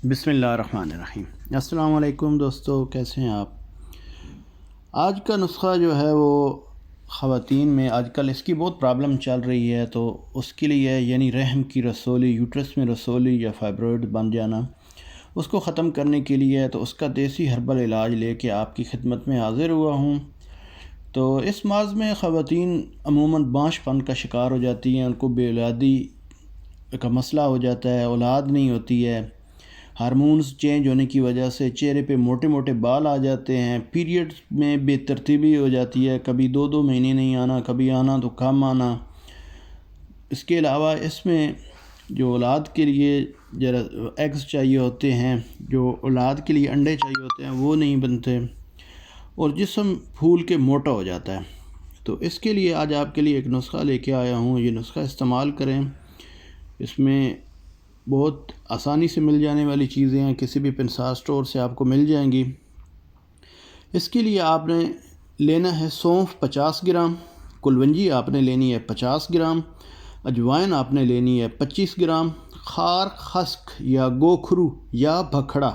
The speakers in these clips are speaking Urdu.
بسم اللہ الرحمن الرحیم۔ السلام علیکم دوستو، کیسے ہیں آپ؟ آج کا نسخہ جو ہے وہ خواتین میں آج کل اس کی بہت پرابلم چل رہی ہے، تو اس کے لیے یعنی رحم کی رسولی، یوٹرس میں رسولی یا فائبرائڈ بن جانا، اس کو ختم کرنے کے لیے تو اس کا دیسی ہربل علاج لے کے آپ کی خدمت میں حاضر ہوا ہوں۔ تو اس مرض میں خواتین عموماً بانجھ پن کا شکار ہو جاتی ہیں، ان کو بے اولادی کا مسئلہ ہو جاتا ہے، اولاد نہیں ہوتی ہے، ہارمونز چینج ہونے کی وجہ سے چہرے پہ موٹے موٹے بال آ جاتے ہیں، پیریڈز میں بے ترتیبی ہو جاتی ہے، کبھی 2 مہینے نہیں آنا، کبھی آنا تو کم آنا۔ اس کے علاوہ اس میں جو اولاد کے لیے ایگز چاہیے ہوتے ہیں، جو اولاد کے لیے انڈے چاہیے ہوتے ہیں، وہ نہیں بنتے، اور جسم پھول کے موٹا ہو جاتا ہے۔ تو اس کے لیے آج آپ کے لیے ایک نسخہ لے کے آیا ہوں، یہ نسخہ استعمال کریں۔ اس میں بہت آسانی سے مل جانے والی چیزیں ہیں، کسی بھی پنسار سٹور سے آپ کو مل جائیں گی۔ اس کے لیے آپ نے لینا ہے سونف 50 گرام، کلونجی آپ نے لینی ہے 50 گرام، اجوائن آپ نے لینی ہے 25 گرام، خار خسک یا گوکھرو یا بھکھڑا،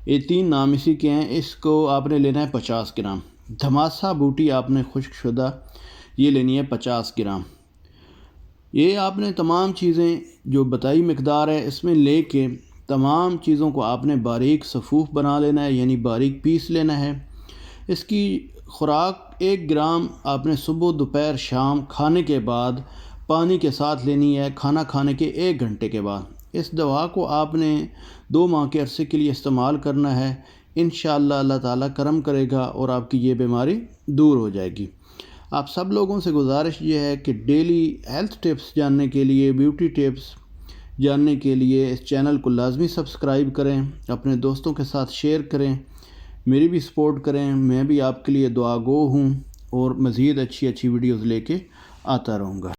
یہ 3 نام اسی کے ہیں، اس کو آپ نے لینا ہے 50 گرام، دھماسا بوٹی آپ نے خشک شدہ یہ لینی ہے 50 گرام۔ یہ آپ نے تمام چیزیں جو بتائی مقدار ہے اس میں لے کے تمام چیزوں کو آپ نے باریک صفوف بنا لینا ہے، یعنی باریک پیس لینا ہے۔ اس کی خوراک 1 گرام آپ نے صبح دوپہر شام کھانے کے بعد پانی کے ساتھ لینی ہے، کھانا کھانے کے 1 گھنٹے کے بعد۔ اس دوا کو آپ نے 2 ماہ کے عرصے کے لیے استعمال کرنا ہے، انشاءاللہ اللہ تعالیٰ کرم کرے گا اور آپ کی یہ بیماری دور ہو جائے گی۔ آپ سب لوگوں سے گزارش یہ ہے کہ ڈیلی ہیلتھ ٹپس جاننے کے لیے، بیوٹی ٹپس جاننے کے لیے اس چینل کو لازمی سبسکرائب کریں، اپنے دوستوں کے ساتھ شیئر کریں، میری بھی سپورٹ کریں۔ میں بھی آپ کے لیے دعا گو ہوں اور مزید اچھی ویڈیوز لے کے آتا رہوں گا۔